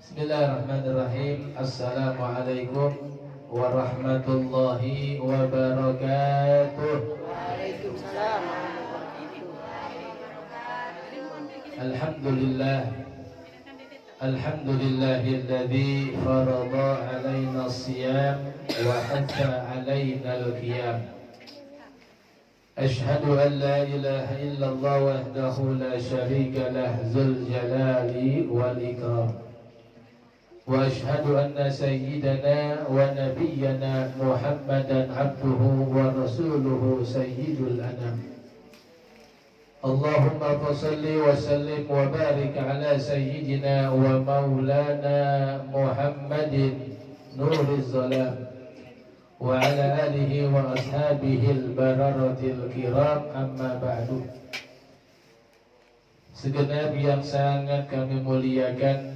Bismillahirrahmanirrahim. Assalamualaikum warahmatullahi wabarakatuh. Waalaikumsalam. Alhamdulillah. Alhamdulillahilladzi farada alaina as-siyam wa hatha alaina al-qiyam. Ashhadu an la ilaha illallah wahdahu la syarika lah dzul jalali wal ikram. Wa ashhadu anna sayyidana wa nabiyyana Muhammadan abduhu wa rasuluhu sayyidul anam. Allahumma salli wa sallim wa barik ala sayyidina wa maulana Muhammadin nuriz zalam wa ala alihi wa ashabihi al-bararatil kiram, amma ba'du. Segenap yang sangat kami muliakan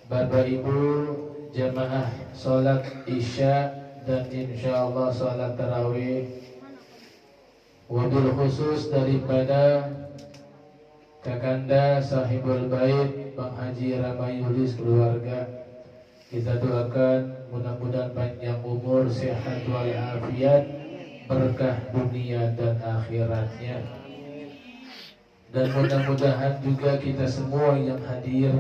Bapak Ibu jamaah salat Isya dan insyaallah salat tarawih, wabil khusus daripada Kakanda Sahibul Bait Bang Haji Ramayulis keluarga, kita doakan mudah-mudahan panjang umur, sehat walafiat, berkah dunia dan akhiratnya. Dan mudah-mudahan juga kita semua yang hadir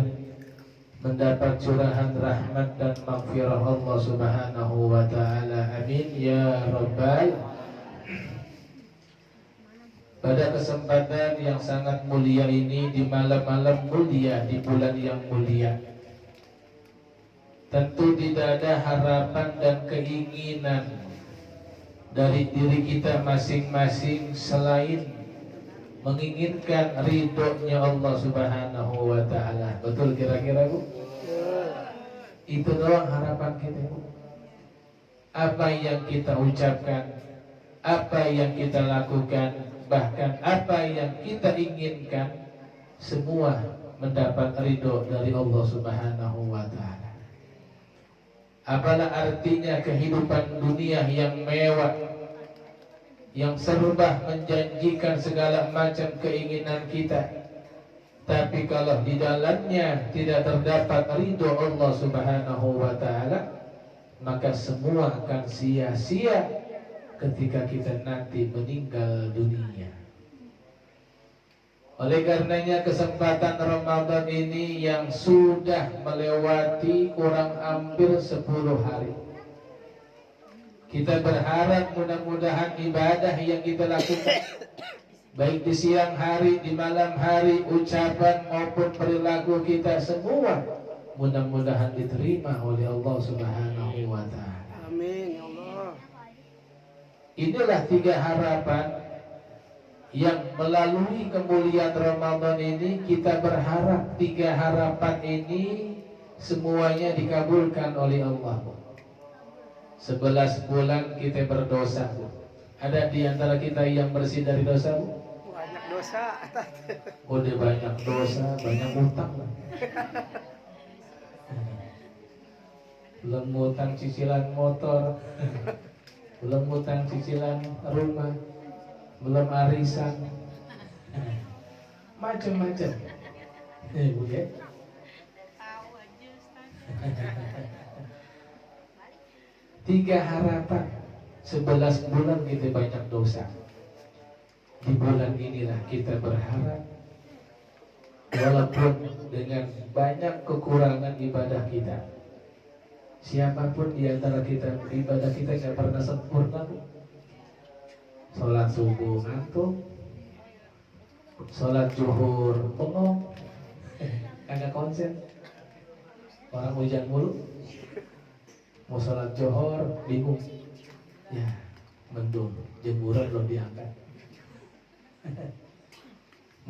mendapat curahan rahmat dan maghfirah Allah Subhanahu wa taala. Amin ya rabbal. Pada kesempatan yang sangat mulia ini, di malam-malam mulia, di bulan yang mulia, tentu tidak ada harapan dan keinginan dari diri kita masing-masing selain menginginkan ridhonya Allah Subhanahu wa ta'ala. Betul kira-kira Bu? Itu doang harapan kita Bu. Apa yang kita ucapkan, apa yang kita lakukan, bahkan apa yang kita inginkan, semua mendapat ridho dari Allah Subhanahu wa ta'ala. Apalah artinya kehidupan dunia yang mewah, yang serba menjanjikan segala macam keinginan kita, tapi kalau di dalamnya tidak terdapat ridho Allah Subhanahu wa ta'ala, maka semua akan sia-sia ketika kita nanti meninggal dunia. Oleh karenanya kesempatan Ramadan ini yang sudah melewati kurang hampir 10 hari, kita berharap mudah-mudahan ibadah yang kita lakukan, baik di siang hari, di malam hari, ucapan maupun perilaku kita semua, mudah-mudahan diterima oleh Allah Subhanahu wa ta'ala. Amin ya Allah. Inilah 3 harapan yang melalui kemuliaan Ramadan ini kita berharap 3 harapan ini semuanya dikabulkan oleh Allah. 11 bulan kita berdosa Bu. Ada di antara kita yang bersih dari dosa Bu? Banyak dosa. Udah banyak dosa, banyak utang. Belum utang cicilan motor, belum utang cicilan rumah, belum arisan, macam-macam. Bu ya. 3 harapan, 11 bulan kita banyak dosa. Di bulan inilah kita berharap, walaupun dengan banyak kekurangan ibadah kita, siapapun di antara kita, ibadah kita tidak pernah sempurna. Sholat subuh ngantuk, sholat zuhur bengong, kagak konsen, orang hujan mulu. Mau sholat johor bingung, ya mendung, jemuran belum diangkat.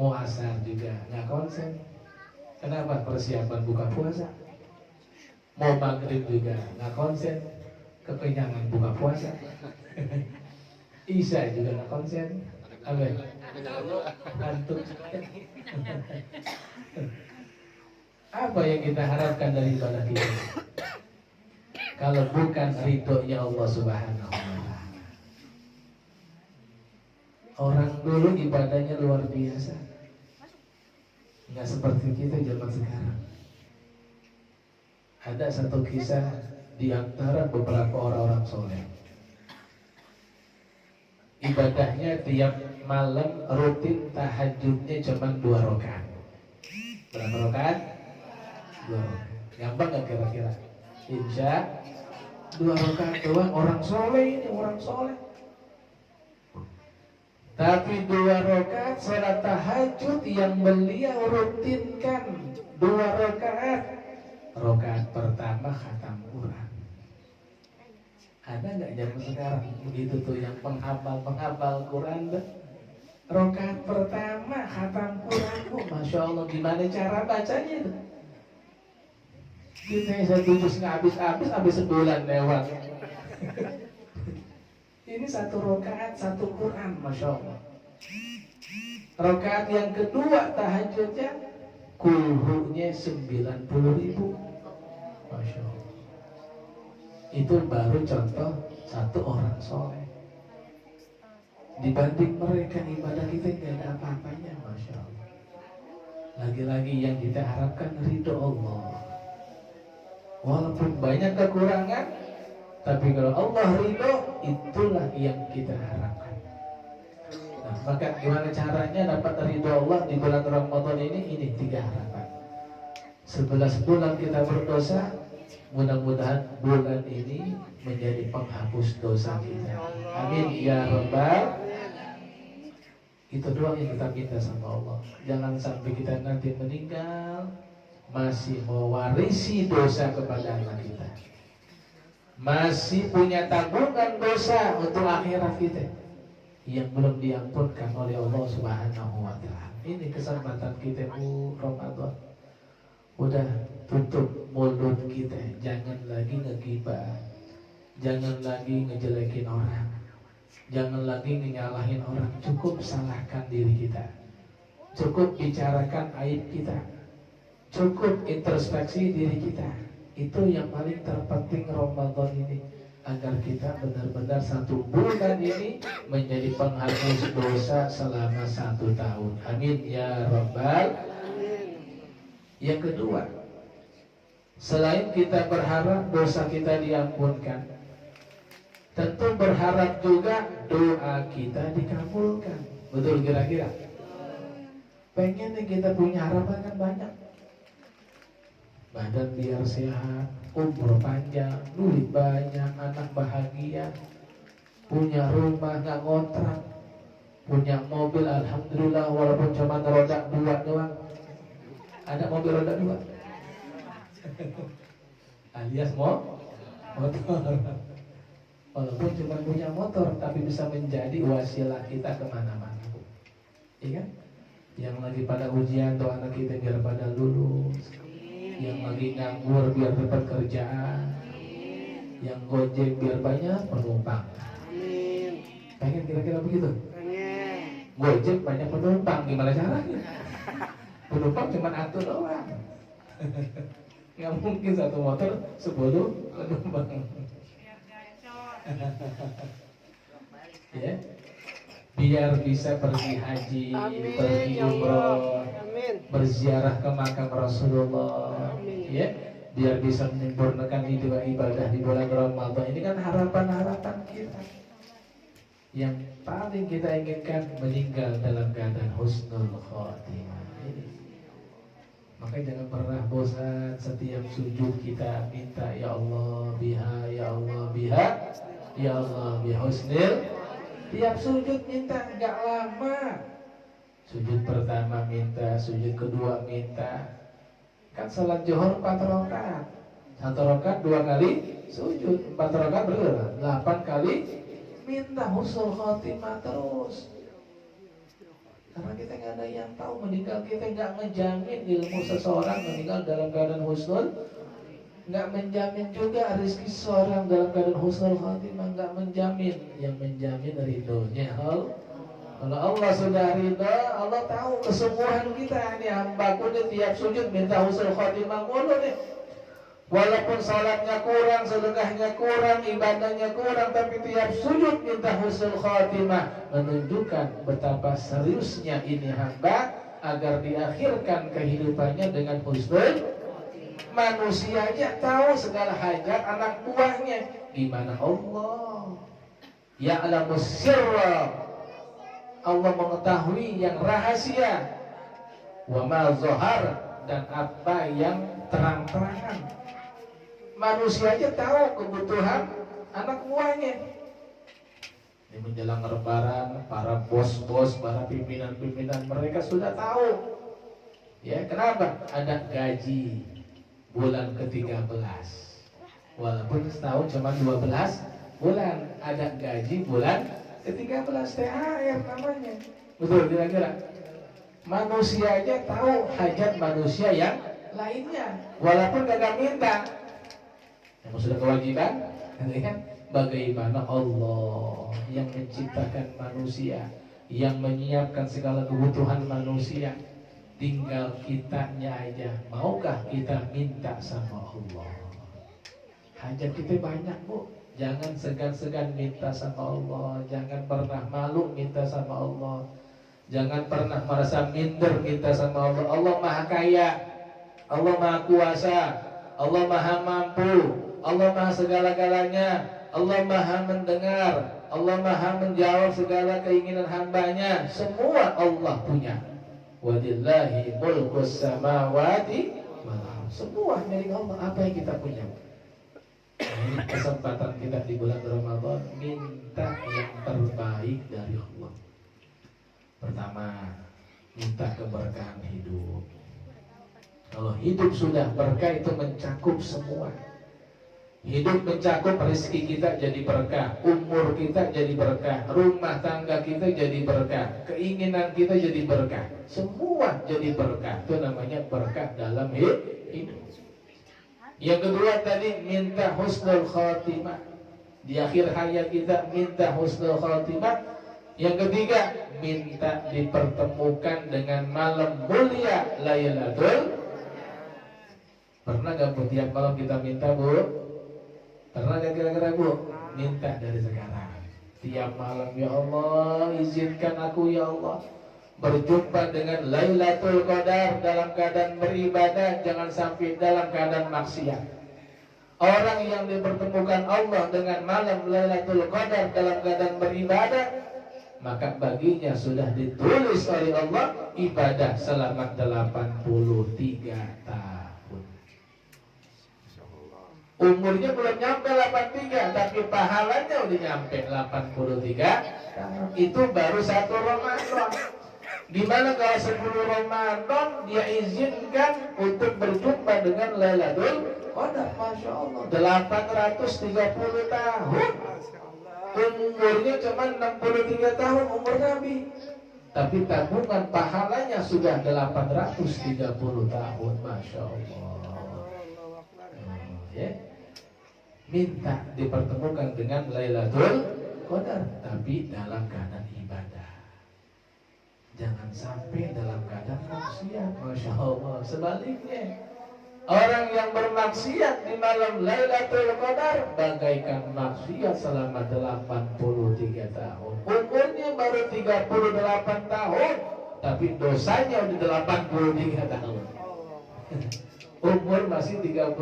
Mau asar juga nggak konsen. Kenapa? Persiapan buka puasa. Mau maghrib juga nggak konsen, kekenyangan buka puasa. Isya juga nggak konsen, amin. Ngantuk. Apa yang kita harapkan dari ibadah kita? Kalau bukan ridhonya Allah Subhanahu wa ta'ala. Orang dulu ibadahnya luar biasa, nggak seperti kita zaman sekarang. Ada satu kisah di antara beberapa orang-orang soleh. Ibadahnya tiap malam rutin tahajudnya cuma 2 rakaat. Berapa rakaat? 2 rakaat. Gampang gak kira-kira? Insya 2 rakaat doang. Orang soleh ini, orang soleh. Tapi 2 rakaat salat tahajud yang beliau rutinkan 2 rakaat. Rakaat pertama khatam Quran. Ada nggak zaman sekarang begitu tuh yang penghafal Quran tuh? Rakaat pertama khatam Quran, masya Allah, gimana cara bacanya itu? Kita 1 juz nggak habis sebulan lewat. Ini 1 rakaat 1 Quran, masya Allah. Rakaat yang kedua tahajudnya kulhunya 90.000, masya Allah. Itu baru contoh 1 orang soleh. Dibanding mereka ibadah kita nggak ada apa-apanya, masya Allah. Lagi-lagi yang kita harapkan ridho Allah. Walaupun banyak kekurangan, tapi kalau Allah ridho, itulah yang kita harapkan. Nah, maka gimana caranya dapat ridho Allah di bulan Ramadan ini? Ini 3 harapan. 11 bulan kita berdosa, mudah-mudahan bulan ini menjadi penghapus dosa kita. Amin ya Rabbal. Itu doang yang kita minta sama Allah. Jangan sampai kita nanti meninggal masih mewarisi dosa kepada anak kita, masih punya tabungan dosa untuk akhirat kita yang belum diampunkan oleh Allah Subhanahu wa ta'ala. Ini kesempatan kita Ramadan. Udah tutup mulut kita, jangan lagi ngegibah, jangan lagi ngejelekin orang, jangan lagi nyalahin orang. Cukup salahkan diri kita, cukup bicarakan aib kita, cukup introspeksi diri kita. Itu yang paling terpenting Ramadan ini, agar kita benar-benar 1 bulan ini menjadi penghapus dosa selama 1 tahun. Amin ya Rabbal. Yang kedua, selain kita berharap dosa kita diampunkan, tentu berharap juga doa kita dikabulkan. Betul kira-kira? Pengennya kita punya harapan kan banyak. Badan biar sehat, umur panjang, duit banyak, anak bahagia, punya rumah nggak ngontrak, punya mobil alhamdulillah walaupun cuma roda 2 doang. Ada mobil roda 2 alias motor. Walaupun cuma punya motor, tapi bisa menjadi wasilah kita kemana-mana. Iya kan? Yang lagi pada ujian tuh anak kita biar pada lulus, yang lagi nganggur biar dapat kerjaan, yang gojek biar banyak penumpang. Pengen kira-kira begitu? Gojek banyak penumpang, gimana caranya? Penumpang cuma 1 doang. Nggak mungkin 1 motor 10 penumpang. Ya, biar bisa pergi haji, pergi umroh, berziarah ke makam Rasulullah. Ya, biar bisa menyempurnakan ibadah di bulan Ramadan. Ini kan harapan-harapan kita. Yang paling kita inginkan meninggal dalam keadaan husnul khotimah. Maka jangan pernah bosan, setiap sujud kita minta ya Allah biha, ya Allah biha, ya Allah bihusnil. Tiap sujud minta, enggak lama. Sujud pertama minta, sujud kedua minta. Kan salat zuhur 4 rakaat. 1 rakaat 2 kali sujud, 4 rakaat berapa? 8 kali minta husnul khotimah terus. Karena kita nggak ada yang tahu meninggal kita nggak menjamin ilmu seseorang meninggal dalam keadaan husnul, nggak menjamin juga rezeki seseorang dalam keadaan husnul khatimah, nggak menjamin. Yang menjamin ridhonya Allah. Kalau Allah sudah ridha, Allah tahu kesembuhan kita. Ini hambaku nih tiap sujud minta husnul khatimah mulu nih. Walaupun salatnya kurang, sedekahnya kurang, ibadahnya kurang, tapi tiap sujud minta husnul khatimah, menunjukkan betapa seriusnya ini hamba agar diakhirkan kehidupannya dengan husnul Manusia aja tahu segala hajat anak buahnya. Gimana Allah? Ya'lamus sirra. Allah mengetahui yang rahasia. Wa ma zahar, dan apa yang terang-terangan. Manusia aja tahu kebutuhan anak buahnya. Ini menjelang lebaran, para bos-bos, para pimpinan-pimpinan mereka sudah tahu. Ya, kenapa? Ada gaji bulan ke-13. Walaupun setahun cuma 12 bulan, ada gaji bulan ke-13, THR namanya. Betul kira-kira? Manusia aja tahu hajat manusia yang lainnya, walaupun gak minta. Yang sudah kewajiban, kan? Bagaimana Allah yang menciptakan manusia, yang menyiapkan segala kebutuhan manusia. Tinggal kitanya aja, maukah kita minta sama Allah? Hajat kita banyak, Bu. Jangan segan-segan minta sama Allah. Jangan pernah malu minta sama Allah. Jangan pernah merasa minder minta sama Allah. Allah Maha Kaya, Allah Maha Kuasa, Allah Maha Mampu, Allah Maha segala-galanya, Allah Maha mendengar, Allah Maha menjawab segala keinginan hambanya. Semua Allah punya. Walillahi mulkus samawati wal ardh. Semua milik Allah. Apa yang kita punya? Ini kesempatan kita di bulan Ramadan, minta yang terbaik dari Allah. Pertama, minta keberkahan hidup. Kalau hidup sudah berkah, itu mencakup semua. Hidup mencakup rezeki kita jadi berkah, umur kita jadi berkah, rumah tangga kita jadi berkah, keinginan kita jadi berkah, semua jadi berkah. Itu namanya berkah dalam hidup. Yang kedua tadi, minta husnul khatimah. Di akhir hayat kita minta husnul khatimah. Yang ketiga, minta dipertemukan dengan malam mulia Lailatul. Pernah gak Bu tiap malam kita minta, Bu? Pernah gak kira-kira, Bu? Minta dari sekarang. Tiap malam, ya Allah, izinkan aku ya Allah berjumpa dengan Lailatul Qadar dalam keadaan beribadah, jangan sampai dalam keadaan maksiat. Orang yang dipertemukan Allah dengan malam Lailatul Qadar dalam keadaan beribadah, maka baginya sudah ditulis oleh Allah ibadah selama 83 tahun. Umurnya belum nyampe 83, tapi pahalanya udah nyampe 83 tahun. Itu baru 1 Ramadan. Dimana kalau 10 Ramadan dia izinkan untuk berjumpa dengan Lailatul Qadar. Masya Allah, 830 tahun. Umurnya cuma 63 tahun umur Nabi, tapi tabungan pahalanya sudah 830 tahun. Masya Allah. Ya. Minta dipertemukan dengan Lailatul Qadar, tapi dalam keadaan ibadah. Jangan sampai dalam keadaan maksiat. Masya Allah. Sebaliknya, orang yang bermaksiat di malam Lailatul Qadar bagaikan maksiat selama 83 tahun. Umurnya baru 38 tahun, tapi dosanya udah 83 tahun. Umur masih 38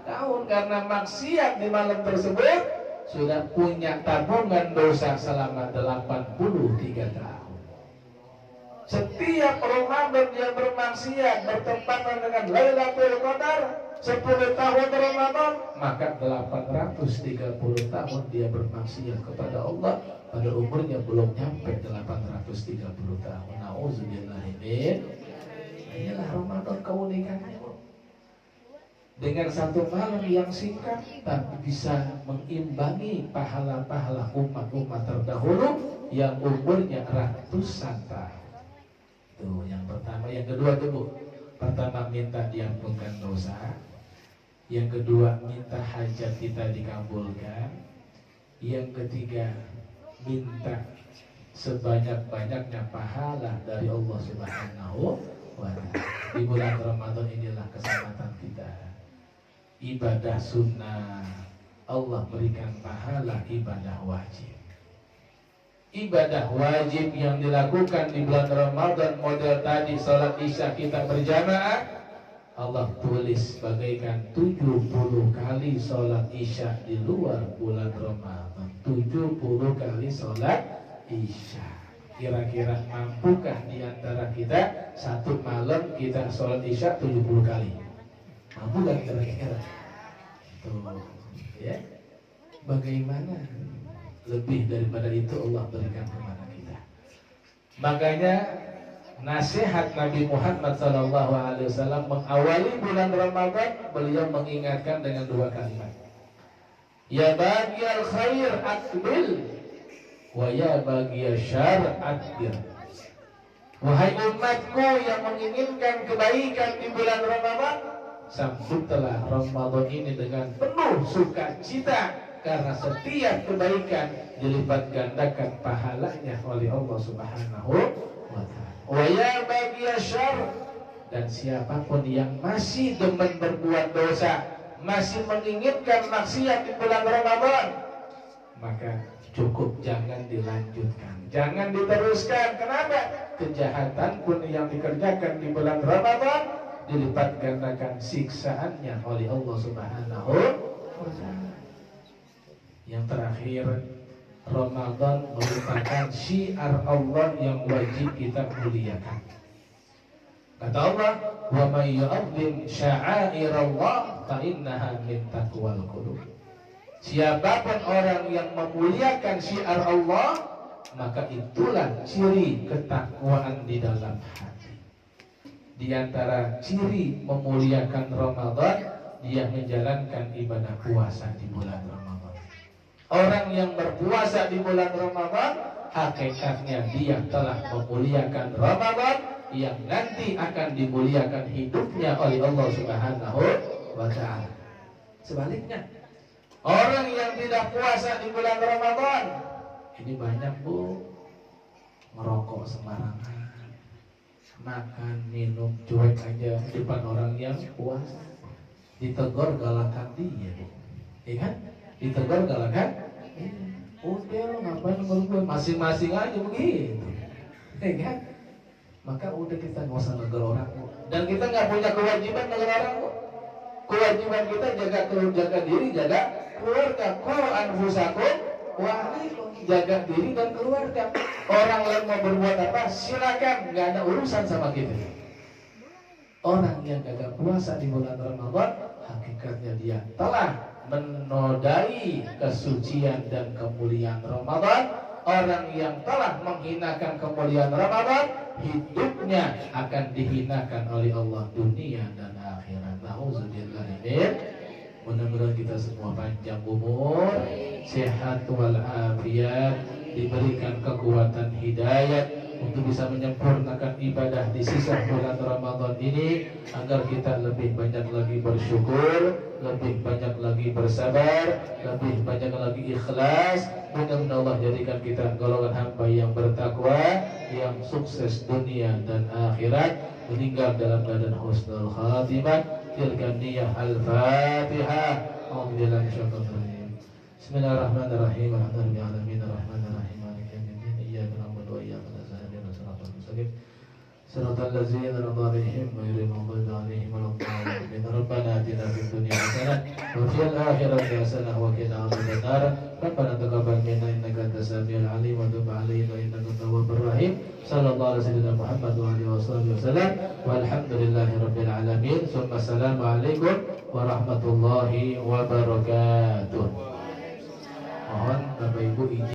tahun karena maksiat di malam tersebut sudah punya tabungan dosa selama 83 tahun. Setiap Ramadan dia bermaksiat bertepatan dengan Lailatul Qadar 10 tahun Ramadan, maka 830 tahun dia bermaksiat kepada Allah pada umurnya belum nyampe 830 tahun. Nauzubillah min. Inilah Ramadan keunikannya. Dengan satu malam yang singkat, tapi bisa mengimbangi pahala-pahala umat-umat terdahulu yang umurnya ratusan tahun. Tuh, yang pertama. Yang kedua tuh, Bu. Pertama, minta diampunkan dosa. Yang kedua, minta hajat kita dikabulkan. Yang ketiga, minta sebanyak-banyaknya pahala dari Allah Subhanahu wa ta'ala. Di bulan Ramadan inilah kesempatan kita. Ibadah sunnah Allah berikan pahala ibadah wajib. Ibadah wajib yang dilakukan di bulan Ramadan model tadi salat isya kita berjamaah, Allah tulis bagaikan 70 kali sholat isya di luar bulan Ramadan. 70 kali sholat isya. Kira-kira mampukah di antara kita satu malam kita sholat isya 70 kali? Mampu gak kira-kira? Tuh, ya. Bagaimana? Lebih daripada itu Allah berikan kepada kita. Makanya nasihat Nabi Muhammad SAW mengawali bulan Ramadan, beliau mengingatkan dengan dua kalimat. Ya bagiyal khair aqbil, wa ya bagiyal syar adbir. Wahai umatku yang menginginkan kebaikan di bulan Ramadan, sambutlah Ramadan ini dengan penuh sukacita, karena setiap kebaikan dilipat gandakan pahalanya oleh Allah Subhanahu wa ta'ala. Wa ya bagiyal syar, dan siapapun yang masih demen berbuat dosa, masih menginginkan maksiat di bulan Ramadan, maka cukup jangan dilanjutkan, jangan diteruskan. Kenapa? Kejahatan pun yang dikerjakan di bulan Ramadan dilipat gandakan siksaannya oleh Allah Subhanahu wa ta'ala. Yang terakhir, Ramadan merupakan syiar Allah yang wajib kita muliakan. Kata Allah, wa may yu'azzim sya'airallah fa innaha min taqwal qulub. Siapapun orang yang memuliakan syiar Allah, maka itulah ciri ketakwaan di dalam hati. Di antara ciri memuliakan Ramadan, dia menjalankan ibadah puasa di bulan Ramadan. Orang yang berpuasa di bulan Ramadan, hakikatnya dia telah memuliakan Ramadan, yang nanti akan dimuliakan hidupnya oleh Allah Subhanahu wa ta'ala. Sebaliknya, orang yang tidak puasa di bulan Ramadan, ini banyak bu, merokok sembarangan, makan, minum, cuek aja di depan orang yang puasa. Ditegur galakan dia, ya kan? Ditegur galakan, udah lo ngapain ngomong, masing-masing aja begitu, ya kan? Maka udah kita nggak usah negur orang, dan kita nggak punya kewajiban negur orang. Kewajiban kita jaga diri, jaga keluarga. Qu anfusakum wa ahlikum, jaga diri dan keluarga. Orang lain mau berbuat apa, silakan, nggak ada urusan sama kita. Orang yang gagal puasa di bulan Ramadan, hakikatnya dia telah menodai kesucian dan kemuliaan Ramadan. Orang yang telah menghinakan kemuliaan Ramadan, hidupnya akan dihinakan oleh Allah dunia dan akhirat. Nauzubillahi min. Mudah-mudahan kita semua panjang umur, sehat walafiat, diberikan kekuatan hidayat untuk bisa menyempurnakan ibadah di sisa bulan Ramadan ini, agar kita lebih banyak lagi bersyukur, lebih banyak lagi bersabar, lebih banyak lagi ikhlas. Mudah-mudahan Allah jadikan kita golongan hamba yang bertakwa, yang sukses dunia dan akhirat, meninggal dalam keadaan husnul khatimah. Tilka niyah al-Fatihah. Bismillahirrahmanirrahim. Alhamdulillahirabbil alamin, maliki yaumiddin, iyyaka na'budu wa iyyaka nasta'in, shiratal mustaqim, shiratal ladzina an'amta 'alaihim ghairil maghdubi 'alaihim waladdallin. Rabbana atina fid dunya hasanah wa fil akhirati hasanah wa qina adzabannar. Rabbana taqabbal minna innaka antas samiul 'alim wa tub 'alaina innaka tawwabur rahim. Sallallahu alaihi wasallam Muhammad wa alihi wasallam. Walhamdulillahirabbil alamin. Assalamu alaikum warahmatullahi wabarakatuh. Mohon Bapak Ibu izin